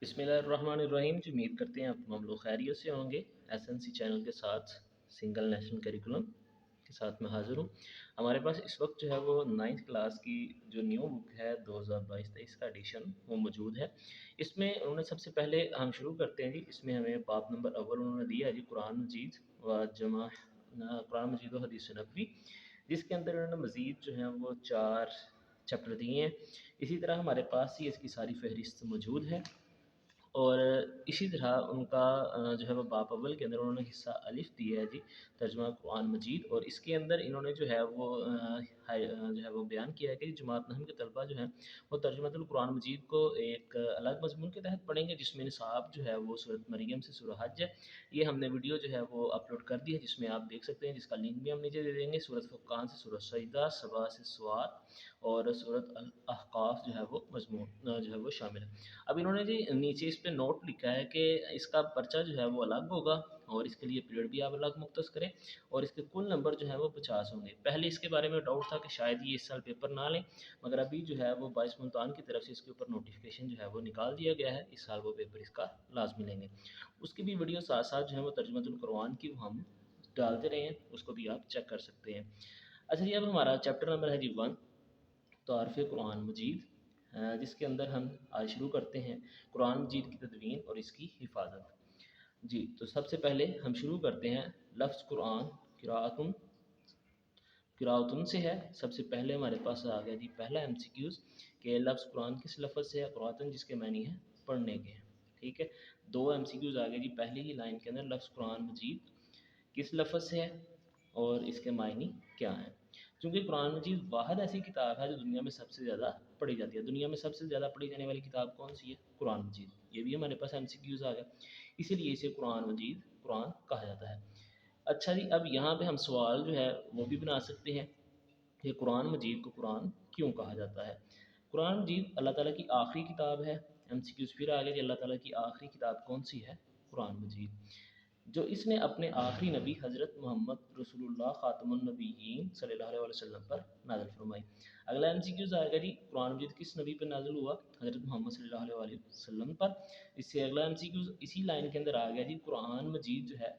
بسم اللہ الرحمن الرحیم جی، امید کرتے ہیں آپ تمام لوگ خیریت سے ہوں گے۔ SNC چینل کے ساتھ سنگل نیشنل کریکولم کے ساتھ میں حاضر ہوں۔ ہمارے پاس اس وقت جو ہے وہ 9th کلاس کی جو نیو بک ہے 2022-23 کا ایڈیشن وہ موجود ہے۔ اس میں انہوں نے سب سے پہلے ہم شروع کرتے ہیں جی، اس میں ہمیں باب نمبر اول انہوں نے دیا ہے جی قرآن مجید و جمع قرآن مجید و حدیث نبوی، جس کے اندر انہوں نے مزید جو ہیں وہ 4 چیپٹر دیے ہیں۔ اسی طرح ہمارے پاس ہی اس کی ساری فہرست موجود ہے، اور اسی طرح ان کا جو ہے وہ باب اول کے اندر انہوں نے حصہ الف دیا ہے جی ترجمہ قرآن مجید، اور اس کے اندر انہوں نے جو ہے وہ بیان کیا ہے کہ جماعت نحم کے طلبہ جو ہیں وہ ترجمہ القرآن مجید کو ایک الگ مضمون کے تحت پڑھیں گے، جس میں نصاب جو ہے وہ سورۃ مریم سے سورہ حج ہے۔ یہ ہم نے ویڈیو جو ہے وہ اپلوڈ کر دی ہے، جس میں آپ دیکھ سکتے ہیں، جس کا لنک بھی ہم نیچے دے دیں گے۔ سورۃ فرقان سے سورۃ سجدہ، سبا سے سواد اور سورۃ الاحقاف جو ہے وہ مضمون جو ہے وہ شامل ہے۔ اب انہوں نے جی نیچے اس پہ نوٹ لکھا ہے کہ اس کا پرچہ جو ہے وہ الگ ہوگا، اور اس کے لیے پیریڈ بھی آپ الگ مختص کریں، اور اس کے کل نمبر جو ہے وہ 50 ہوں گے۔ پہلے اس کے بارے میں ڈاؤٹ تھا کہ شاید یہ اس سال پیپر نہ لیں، مگر ابھی جو ہے وہ باعث ملتان کی طرف سے اس کے اوپر نوٹیفیکیشن جو ہے وہ نکال دیا گیا ہے، اس سال وہ پیپر اس کا لازمی لیں گے۔ اس کی بھی ویڈیو ساتھ ساتھ جو ہے وہ ترجمہ القرآن کی وہ ہم ڈالتے رہے ہیں، اس کو بھی آپ چیک کر سکتے ہیں۔ اچھا جی، اب ہمارا چیپٹر نمبر ہے جی 1، تعارف قرآن مجید، جس کے اندر ہم آج شروع کرتے ہیں قرآن مجید کی تدوین اور اس کی حفاظت۔ جی، تو سب سے پہلے ہم شروع کرتے ہیں لفظ قرآن قراءتن سے ہے۔ سب سے پہلے ہمارے پاس آ گیا جی پہلا MCQs کہ لفظ قرآن کس لفظ سے ہے، قراءتن جس کے معنی ہے پڑھنے کے ہیں، ٹھیک ہے۔ 2 MCQs آ گئے جی پہلی ہی لائن کے اندر، لفظ قرآن مجید کس لفظ سے ہے اور اس کے معنی کیا ہیں۔ چونکہ قرآن مجید واحد ایسی کتاب ہے جو دنیا میں سب سے زیادہ پڑھی جاتی ہے۔ دنیا میں سب سے زیادہ پڑھی جانے والی کتاب کون سی ہے؟ قرآن مجید۔ یہ بھی ہمارے پاس MCQs آ گیا، اسی لیے اسے قرآن مجید قرآن کہا جاتا ہے۔ اچھا جی، اب یہاں پہ ہم سوال جو ہے وہ بھی بنا سکتے ہیں کہ قرآن مجید کو قرآن کیوں کہا جاتا ہے۔ قرآن مجید اللہ تعالیٰ کی آخری کتاب ہے۔ MCQs پھر آ گیا کہ اللہ تعالیٰ کی آخری کتاب کون سی ہے؟ قرآن مجید، جو اس نے اپنے آخری نبی حضرت محمد رسول اللہ خاتم النبیین صلی اللہ علیہ وسلم پر نازل فرمائی۔ اگلا MCQs آئے گا جی قرآن مجید کس نبی پر نازل ہوا؟ حضرت محمد صلی اللہ علیہ وسلم پر۔ اس سے اگلا MCQs اسی لائن کے اندر آ گیا جی قرآن مجید جو ہے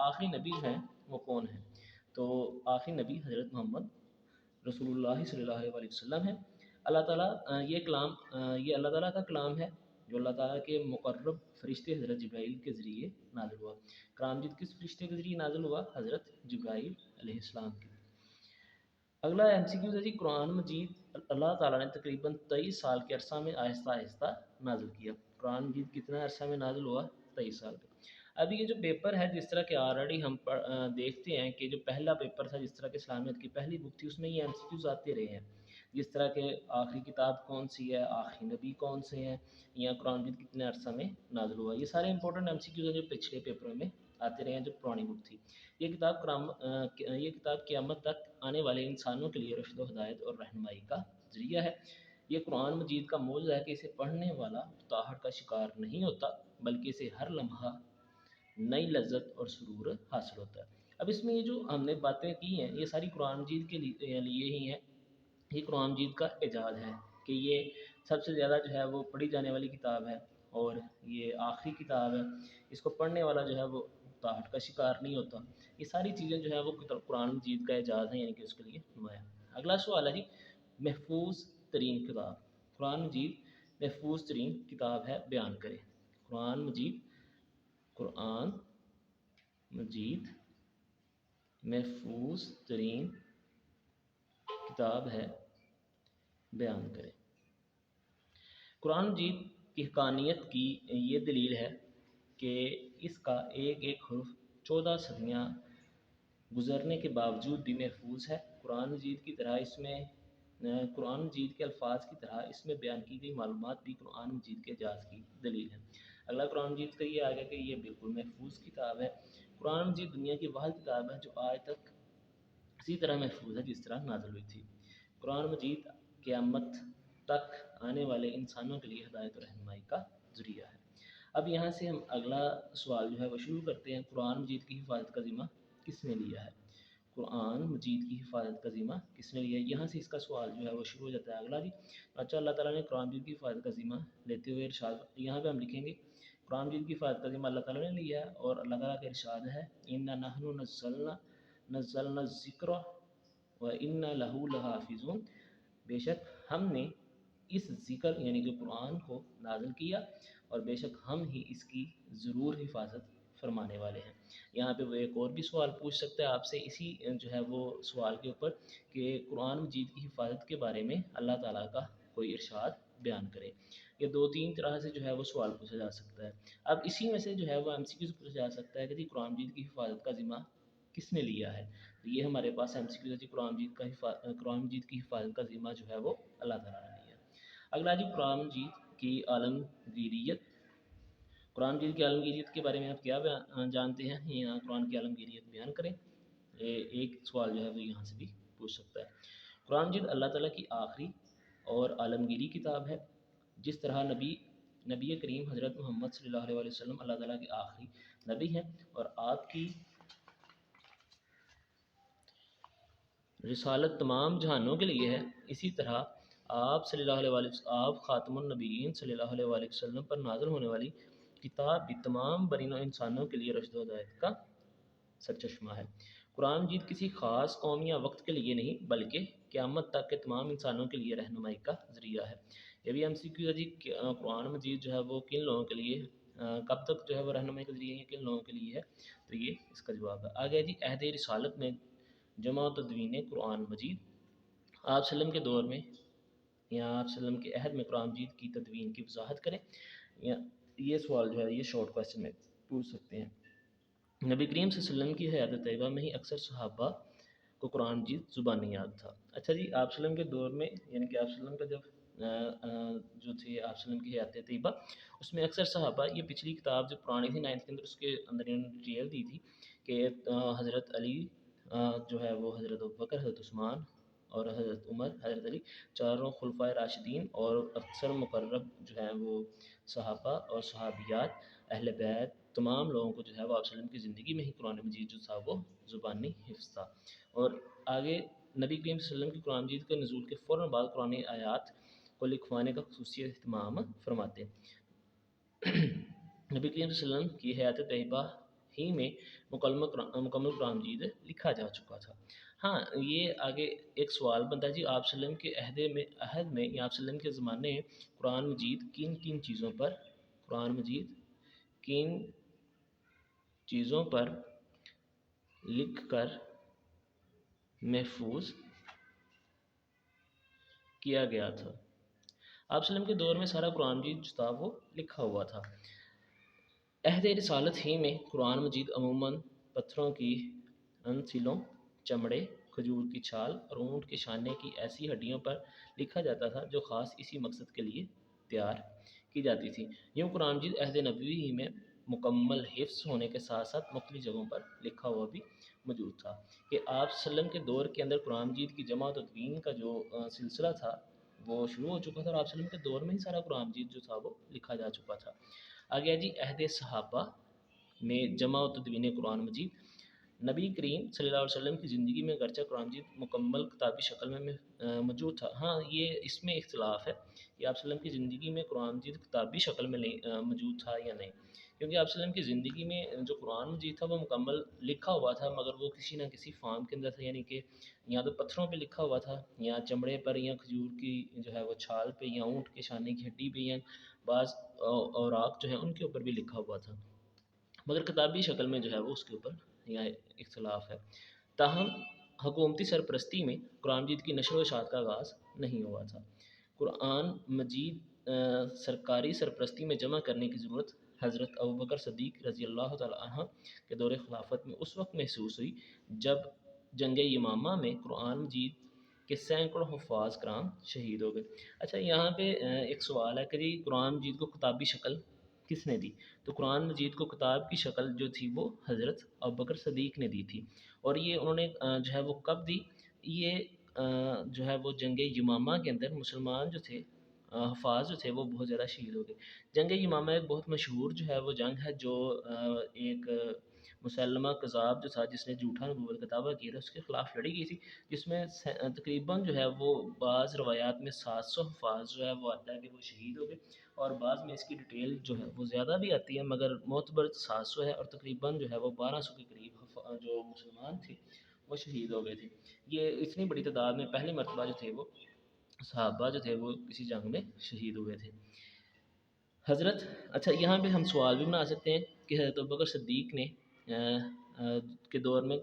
آخری نبی جو ہے وہ کون ہے؟ تو آخری نبی حضرت محمد رسول اللہ صلی اللہ علیہ وسلم ہے۔ اللہ تعالیٰ یہ اللہ تعالیٰ کا کلام ہے جو اللہ تعالیٰ کے مقرب فرشتے حضرت جبرائیل کے ذریعے نازل ہوا۔ قرآن مجید کس فرشتے کے ذریعے نازل ہوا؟ حضرت جبرائیل علیہ السلام کے۔ اگلا MCQ ہے جی قرآن مجید اللہ تعالیٰ نے تقریباً 23 سال کے عرصہ میں آہستہ آہستہ نازل کیا۔ قرآن مجید کتنا عرصہ میں نازل ہوا؟ 23 سال کا۔ اب یہ جو پیپر ہے، جس طرح کہ آلریڈی ہم دیکھتے ہیں کہ جو پہلا پیپر تھا، جس طرح کہ اسلامیت کی پہلی بک تھی، اس میں یہ MCQs آتے رہے ہیں، جس طرح کہ آخری کتاب کون سی ہے، آخری نبی کون سے ہیں، یا قرآن مجید کتنے عرصہ میں نازل ہوا۔ یہ سارے امپورٹنٹ MCQs ہیں جو پچھلے پیپروں میں آتے رہے ہیں، جو پرانی بک تھی۔ یہ کتاب قیامت تک آنے والے انسانوں کے لیے رشد و ہدایت اور رہنمائی کا ذریعہ ہے۔ یہ قرآن مجید کا موضوع ہے کہ اسے پڑھنے والا تاحٹ کا شکار نہیں ہوتا، بلکہ اسے ہر لمحہ نئی لذت اور سرور حاصل ہوتا ہے۔ اب اس میں یہ جو ہم نے باتیں کی ہیں، یہ ساری قرآن مجید کے لیے ہی ہیں۔ یہ قرآن مجید کا اعجاز ہے کہ یہ سب سے زیادہ جو ہے وہ پڑھی جانے والی کتاب ہے، اور یہ آخری کتاب ہے۔ اس کو پڑھنے والا جو ہے وہ تاحٹ کا شکار نہیں ہوتا۔ یہ ساری چیزیں جو ہے وہ قرآن مجید کا اعجاز ہیں، یعنی کہ اس کے لیے نمایاں۔ اگلا سوال ہے جی محفوظ ترین کتاب۔ قرآن مجید محفوظ ترین کتاب ہے، بیان کریں۔ قرآن مجید محفوظ ترین کتاب ہے، بیان کریں۔ قرآن مجید کی حقانیت کی یہ دلیل ہے کہ اس کا ایک ایک حرف 14 صدیاں گزرنے کے باوجود بھی محفوظ ہے۔ قرآن مجید کے الفاظ کی طرح اس میں بیان کی گئی معلومات بھی قرآن مجید کے اعجاز کی دلیل ہے۔ اگلا قرآن مجید کا یہ آ گیا کہ یہ بالکل محفوظ کتاب ہے۔ قرآن مجید دنیا کی واحد کتاب ہے جو آج تک اسی طرح محفوظ ہے جس طرح نازل ہوئی تھی۔ قرآن مجید قیامت تک آنے والے انسانوں کے لیے ہدایت اور رہنمائی کا ذریعہ ہے۔ اب یہاں سے ہم اگلا سوال جو ہے وہ شروع کرتے ہیں، قرآن مجید کی حفاظت کا ذمہ کس نے لیا ہے؟ قرآن مجید کی حفاظت کا ذمہ کس نے لیا ہے؟ یہاں سے اس کا سوال جو ہے وہ شروع ہو جاتا ہے اگلا جی. اچھا، اللہ تعالیٰ نے قرآن مجید کی حفاظت کا ذمہ لیتے ہوئے ارشاد، یہاں پہ ہم لکھیں گے قرآن مجید کی حفاظت کا ذمہ اللہ تعالیٰ نے لیا ہے، اور اللہ تعالیٰ کا ارشاد ہے اِنَّا نَحْنُ نَزَّلْنَا الذِّکْرَ وَإِنَّا لَهُ لَحَافِظُونَ، بے شک ہم نے اس ذکر یعنی کہ قرآن کو نازل کیا، اور بے شک ہم ہی اس کی ضرور حفاظت فرمانے والے ہیں. یہاں پہ وہ ایک اور بھی سوال پوچھ سکتا ہے آپ سے اسی جو ہے وہ سوال کے اوپر کہ قرآن مجید کی حفاظت کے بارے میں اللہ تعالیٰ کا کوئی ارشاد بیان کرے. یہ دو تین طرح سے جو ہے وہ سوال پوچھا جا سکتا ہے. اب اسی میں سے جو ہے وہ ایم سی کیو سے پوچھا جا سکتا ہے کہ جی قرآن مجید کی حفاظت کا ذمہ کس نے لیا ہے. تو یہ ہمارے پاس ایم سی کیو ہے جی قرآن مجید کی حفاظت کا ذمہ جو ہے وہ اللہ تعالیٰ نے لیا. اگلا جی قرآن مجید کی عالمگیریت. قرآن مجید کی عالمگیریت کے بارے میں آپ کیا جانتے ہیں؟ یہاں قرآن کی عالمگیریت بیان کریں. ایک سوال جو ہے وہ یہاں سے بھی پوچھ سکتا ہے. قرآن مجید اللہ تعالیٰ کی آخری اور عالمگیری کتاب ہے. جس طرح نبی کریم حضرت محمد صلی اللہ علیہ وسلم اللہ تعالیٰ کے آخری نبی ہیں اور آپ کی رسالت تمام جہانوں کے لیے ہے، اسی طرح آپ صلی اللہ علیہ وسلم، آپ خاتم النبیین صلی اللہ علیہ وسلم پر نازل ہونے والی کتاب بھی تمام بنی نوع انسانوں کے لیے رشد و ہدایت کا سرچشمہ ہے. قرآن مجید کسی خاص قوم یا وقت کے لیے نہیں بلکہ قیامت تک کے تمام انسانوں کے لیے رہنمائی کا ذریعہ ہے. یہ بھی ایم سی کیو ہے جی، قرآن مجید جو ہے وہ کن لوگوں کے لیے کب تک جو ہے وہ رہنمائی کا ذریعہ ہے، کن لوگوں کے لیے ہے؟ تو یہ اس کا جواب ہے. آگے جی عہد رسالت میں جمع و تدوین قرآن مجید. آپ وسلم کے دور میں یا آپ وسلم کے عہد میں قرآن مجید کی تدوین کی وضاحت کریں. یہ سوال جو ہے یہ شارٹ کویسچن میں پوچھ سکتے ہیں. نبی کریم صلی اللہ علیہ وسلم کی حیات طیبہ میں ہی اکثر صحابہ کو قرآن مجید زبانی یاد تھا. اچھا جی، آپ وسلم کے دور میں یعنی کہ آپ وسلم کا جب جو تھے آپ وسلم کی حیات طیبہ، اس میں اکثر صحابہ یہ پچھلی کتاب جو پرانی تھی 9th کے اندر، اس کے اندر ڈیٹیل دی تھی کہ حضرت علی جو ہے وہ حضرت ابوبکر، حضرت عثمان اور حضرت عمر، حضرت علی، چاروں خلفائے راشدین اور اکثر مقرب جو ہیں وہ صحابہ اور صحابیات اہل بیت تمام لوگوں کو جو ہے وہ آپ وسلم کی زندگی میں ہی قرآن مجید جو تھا وہ زبانی حفظ تھا. اور آگے نبی کریم صلی اللہ علیہ وسلم کی قرآن مجید کے نزول کے فوراً بعد قرآن آیات کو لکھوانے کا خصوصی اہتمام فرماتے ہیں. نبی کریم صلی اللہ علیہ وسلم کی حیات طیبہ ہی میں مکمل قرآن مجید لکھا جا چکا تھا. ہاں، یہ آگے ایک سوال بنتا ہے جی آپ وسلم کے عہد میں یا آپ وسلم کے زمانے میں قرآن مجید کن چیزوں پر لکھ کر محفوظ کیا گیا تھا. آپ وسلم کے دور میں سارا قرآن مجید جو تھا وہ لکھا ہوا تھا. عہد رسالت ہی میں قرآن مجید عموماً پتھروں کی انسلوں، چمڑے، کھجور کی چھال اور اونٹ کے شانے کی ایسی ہڈیوں پر لکھا جاتا تھا جو خاص اسی مقصد کے لیے تیار کی جاتی تھی. یوں قرآن مجید عہد نبوی ہی میں مکمل حفظ ہونے کے ساتھ ساتھ مختلف جگہوں پر لکھا ہوا بھی موجود تھا. کہ آپ وسلم کے دور کے اندر قرآن مجید کی جمع و تدوین کا جو سلسلہ تھا وہ شروع ہو چکا تھا، اور آپ وسلم کے دور میں ہی سارا قرآن مجید جو تھا وہ لکھا جا چکا تھا. آگے جی عہد صحابہ میں جمع و تدوین قرآن مجید. نبی کریم صلی اللہ علیہ وسلم کی زندگی میں گرچہ قرآن مجید مکمل کتابی شکل میں موجود تھا، ہاں یہ اس میں اختلاف ہے کہ آپ وسلم کی زندگی میں قرآن مجید کتابی شکل میں موجود تھا یا نہیں. کیونکہ آپ وسلم کی زندگی میں جو قرآن مجید تھا وہ مکمل لکھا ہوا تھا، مگر وہ کسی نہ کسی فارم کے اندر تھا، یعنی کہ یا تو پتھروں پہ لکھا ہوا تھا یا چمڑے پر یا کھجور کی جو ہے وہ چھال پہ یا اونٹ کے شانے کی ہڈی پہ یا بعض اوراق جو ہیں ان کے اوپر بھی لکھا ہوا تھا، مگر کتابی شکل میں جو ہے وہ اس کے اوپر یہاں اختلاف ہے. تاہم حکومتی سرپرستی میں قرآن مجید کی نشر و اشاعت کا آغاز نہیں ہوا تھا. قرآن مجید سرکاری سرپرستی میں جمع کرنے کی ضرورت حضرت ابوبکر صدیق رضی اللہ تعالیٰ عنہ کے دور خلافت میں اس وقت محسوس ہوئی جب جنگ یمامہ میں قرآن مجید کے سینکڑوں حفاظ کرام شہید ہو گئے. اچھا، یہاں پہ ایک سوال ہے کہ جی قرآن مجید کو کتابی شکل کس نے دی؟ تو قرآن مجید کو کتاب کی شکل جو تھی وہ حضرت ابوبکر صدیق نے دی تھی. اور یہ انہوں نے جو ہے وہ کب دی؟ یہ جو ہے وہ جنگ یمامہ کے اندر مسلمان جو تھے حفاظ جو تھے وہ بہت زیادہ شہید ہو گئے. جنگ یمامہ ایک بہت مشہور جو ہے وہ جنگ ہے جو ایک مسلمہ کذاب جو تھا جس نے جھوٹا نبوت کا دعویٰ کیا تھا اس کے خلاف لڑی گئی تھی، جس میں تقریباً جو ہے وہ بعض روایات میں 700 حفاظ جو ہے وہ آتا ہے کہ وہ شہید ہو گئے، اور بعض میں اس کی ڈیٹیل جو ہے وہ زیادہ بھی آتی ہے، مگر معتبر 700 ہے، اور تقریباً جو ہے وہ 1200 کے قریب جو مسلمان تھے وہ شہید ہو گئے تھے۔ یہ اتنی بڑی تعداد میں پہلی مرتبہ جو تھے وہ صحابہ جو تھے وہ کسی جنگ میں شہید ہوئے تھے۔ حضرت اچھا یہاں پہ ہم سوال بھی بنا سکتے ہیں کہ حضرت ابوبکر صدیق نے کے دور میں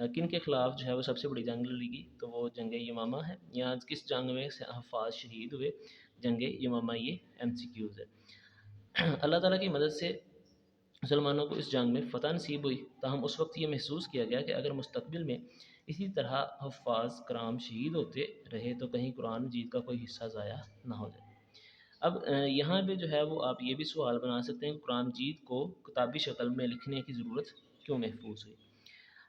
کن کے خلاف جو ہے وہ سب سے بڑی جنگ لڑی گئی، تو وہ جنگ یمامہ ہے۔ یہاں کس جنگ میں حفاظ شہید ہوئے، جنگ یمامہ، یہ MCQs ہے۔ اللہ تعالیٰ کی مدد سے مسلمانوں کو اس جنگ میں فتح نصیب ہوئی، تاہم اس وقت یہ محسوس کیا گیا کہ اگر مستقبل میں اسی طرح حفاظ کرام شہید ہوتے رہے تو کہیں قرآن مجید کا کوئی حصہ ضائع نہ ہو جائے۔ اب یہاں پہ جو ہے وہ آپ یہ بھی سوال بنا سکتے ہیں کہ قرآن مجید کو کتابی شکل میں لکھنے کی ضرورت کیوں محفوظ ہوئی۔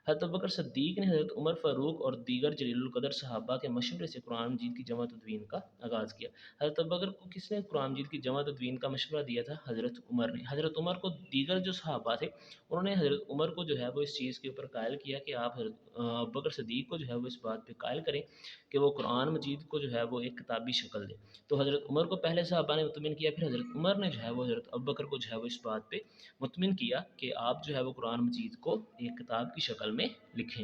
حضرت ابوبکر صدیق نے حضرت عمر فاروق اور دیگر جلیل القدر صحابہ کے مشورے سے قرآن مجید کی جمع تدوین کا آغاز کیا۔ حضرت ابوبکر کو کس نے قرآن مجید کی جمع تدوین کا مشورہ دیا تھا؟ حضرت عمر نے۔ حضرت عمر کو دیگر جو صحابہ تھے انہوں نے حضرت عمر کو جو ہے وہ اس چیز کے اوپر قائل کیا کہ آپ حضرت ابوبکر صدیق کو جو ہے وہ اس بات پہ قائل کریں کہ وہ قرآن مجید کو جو ہے وہ ایک کتابی شکل دے۔ تو حضرت عمر کو پہلے صحابہ نے مطمئن کیا، پھر حضرت عمر نے جو ہے وہ حضرت ابوبکر کو جو ہے وہ اس بات پہ مطمئن کیا کہ آپ جو ہے وہ قرآن مجید کو ایک کتاب کی شکل میں لکھیں۔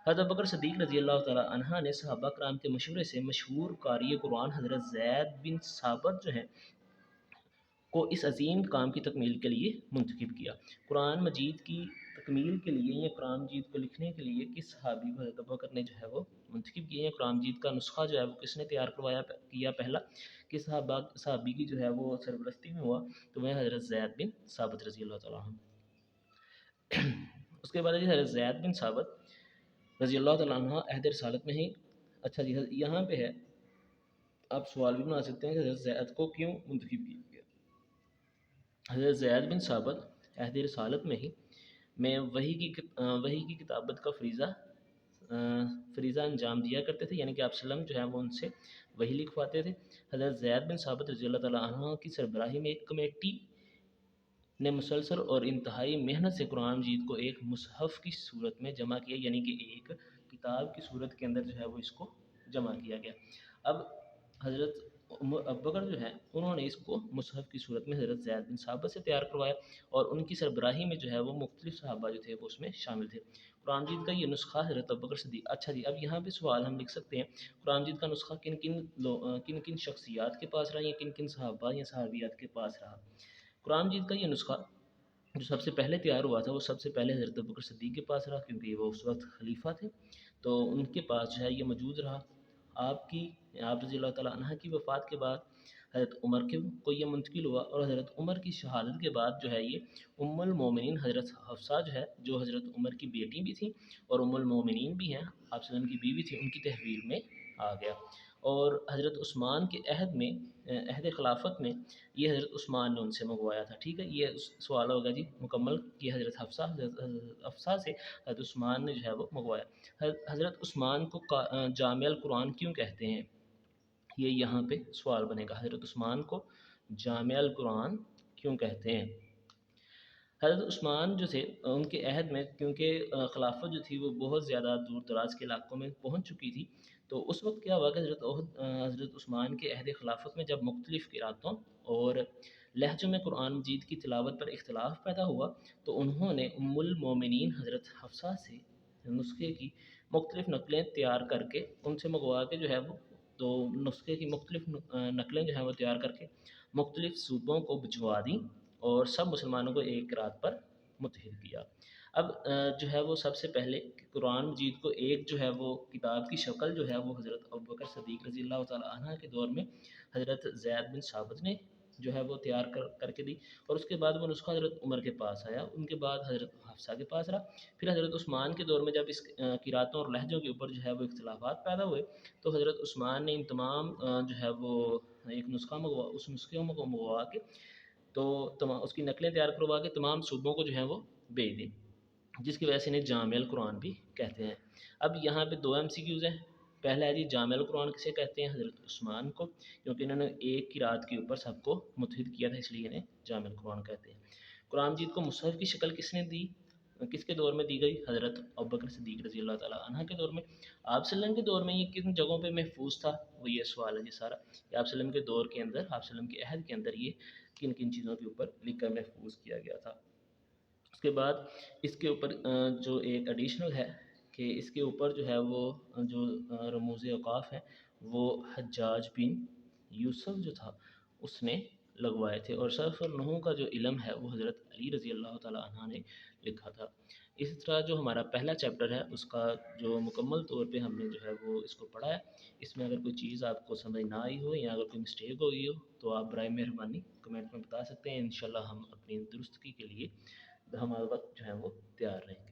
حضرت ابوبکر صدیق رضی اللہ تعالیٰ عنہ نے صحابہ کرام کے مشورے سے مشہور قاری قرآن حضرت زید بن ثابت جو ہیں کو اس عظیم کام کی تکمیل کے لیے منتخب کیا۔ قرآن مجید کی تکمیل کے لیے یا قرآن مجید کو لکھنے کے لیے کس صحابی کو حضرت ابوبکر نے جو ہے وہ منتخب کیا، قرآن مجید کا نسخہ جو ہے وہ کس نے تیار کیا پہلا، کس صحابی کی جو ہے وہ سرپرستی میں ہوا، تو وہ حضرت زید بن ثابت رضی اللہ تعالیٰ عنہ۔ اس کے بعد حضرت زید بن ثابت رضی اللہ تعالیٰ عنہ عہد رسالت میں ہی اچھا جی یہاں پہ ہے آپ سوال بھی بنا سکتے ہیں کہ حضرت زید کو کیوں منتخب کیا گیا۔ حضرت زید بن ثابت عہد رسالت میں ہی وحی کی کتابت کا فریضہ انجام دیا کرتے تھے، یعنی کہ آپ وسلم جو ہے وہ ان سے وحی لکھواتے تھے۔ حضرت زید بن ثابت رضی اللہ تعالیٰ عنہ کی سربراہی میں ایک کمیٹی نے مسلسل اور انتہائی محنت سے قرآن مجید کو ایک مصحف کی صورت میں جمع کیا، یعنی کہ ایک کتاب کی صورت کے اندر جو ہے وہ اس کو جمع کیا گیا۔ اب حضرت ابوبکر جو ہے انہوں نے اس کو مصحف کی صورت میں حضرت زید بن ثابت سے تیار کروایا، اور ان کی سربراہی میں جو ہے وہ مختلف صحابہ جو تھے وہ اس میں شامل تھے۔ قرآن مجید کا یہ نسخہ حضرت ابوبکر صدیق اچھا جی اب یہاں پہ سوال ہم لکھ سکتے ہیں قرآن مجید کا نسخہ کن کن شخصیات کے پاس رہا یا کن کن صحابہ یا صحابیات کے پاس رہا۔ قرآن مجید کا یہ نسخہ جو سب سے پہلے تیار ہوا تھا وہ سب سے پہلے حضرت ابوبکر صدیق کے پاس رہا، کیونکہ وہ اس وقت خلیفہ تھے، تو ان کے پاس جو ہے یہ موجود رہا۔ آپ رضی اللہ تعالیٰ عنہ کی وفات کے بعد حضرت عمر کو یہ منتقل ہوا، اور حضرت عمر کی شہادت کے بعد جو ہے یہ ام المومنین حضرت حفصہ جو حضرت عمر کی بیٹی بھی تھی اور ام المومنین بھی ہیں، آپ وسلم کی بیوی تھی، ان کی تحویل میں آ گیا۔ اور حضرت عثمان کے عہد خلافت میں یہ حضرت عثمان نے ان سے منگوایا تھا۔ ٹھیک ہے، یہ سوال ہوگا جی مکمل کہ حضرت حفصہ سے حضرت عثمان نے جو ہے وہ منگوایا۔ حضرت عثمان کو جامع القرآن کیوں کہتے ہیں، یہ یہاں پہ سوال بنے گا، حضرت عثمان کو جامع القرآن کیوں کہتے ہیں۔ حضرت عثمان جو تھے ان کے عہد میں کیونکہ خلافت جو تھی وہ بہت زیادہ دور دراز کے علاقوں میں پہنچ چکی تھی، تو اس وقت کیا ہوا کہ حضرت عثمان کے عہد خلافت میں جب مختلف قراتوں اور لہجوں میں قرآن مجید کی تلاوت پر اختلاف پیدا ہوا، تو انہوں نے ام المومنین حضرت حفصہ سے نسخے کی مختلف نقلیں تیار کر کے ان سے منگوا کے جو ہے وہ تو نسخے کی مختلف نقلیں جو ہیں وہ تیار کر کے مختلف صوبوں کو بھجوا دیں اور سب مسلمانوں کو ایک قرات پر متحد کیا۔ اب جو ہے وہ سب سے پہلے قرآن مجید کو ایک جو ہے وہ کتاب کی شکل جو ہے وہ حضرت ابوبکر صدیق رضی اللہ تعالیٰ عنہ کے دور میں حضرت زید بن ثابت نے جو ہے وہ تیار کر کے دی، اور اس کے بعد وہ نسخہ حضرت عمر کے پاس آیا، ان کے بعد حضرت حفصہ کے پاس رہا، پھر حضرت عثمان کے دور میں جب اس قراتوں اور لہجوں کے اوپر جو ہے وہ اختلافات پیدا ہوئے، تو حضرت عثمان نے ان تمام جو ہے وہ ایک نسخہ اس نسخے کو منگوا کے تو اس کی نقلیں تیار کروا کے تمام صوبوں کو جو ہے وہ بھیج دیں، جس کی وجہ سے انہیں جامع القرآن بھی کہتے ہیں۔ اب یہاں پہ 2 MCQs ہیں۔ پہلا ہے جی جامع القرآن کسے کہتے ہیں، حضرت عثمان کو، کیونکہ انہوں نے ایک قرات کے اوپر سب کو متحد کیا تھا، اس لیے انہیں جامع القرآن کہتے ہیں۔ قرآن مجید کو مصحف کی شکل کس نے دی، کس کے دور میں دی گئی؟ حضرت ابوبکر صدیق رضی اللہ تعالیٰ عنہ کے دور میں۔ آپ صلی اللہ علیہ وسلم کے دور میں یہ کن جگہوں پہ محفوظ تھا؟ وہ یہ سوال ہے جی سارا کہ آپ صلی اللہ علیہ وسلم کے دور کے اندر، آپ صلی اللہ علیہ وسلم کے عہد کے اندر یہ کن کن چیزوں کے اوپر لکھ کر محفوظ کیا گیا تھا۔ اس کے بعد اس کے اوپر جو ایک ایڈیشنل ہے کہ اس کے اوپر جو ہے وہ جو رموز اوقاف ہیں وہ حجاج بن یوسف جو تھا اس نے لگوائے تھے، اور صرف اور نحو کا جو علم ہے وہ حضرت علی رضی اللہ تعالیٰ عنہ نے لکھا تھا۔ اسی طرح جو ہمارا پہلا چیپٹر ہے اس کا جو مکمل طور پہ ہم نے جو ہے وہ اس کو پڑھا ہے۔ اس میں اگر کوئی چیز آپ کو سمجھ نہ آئی ہو یا اگر کوئی مسٹیک ہو گئی ہو تو آپ برائے مہربانی کمنٹ میں بتا سکتے ہیں، انشاءاللہ ہم اپنی درستگی کے لیے ہمارا وقت جو ہے وہ تیار رہیں گے۔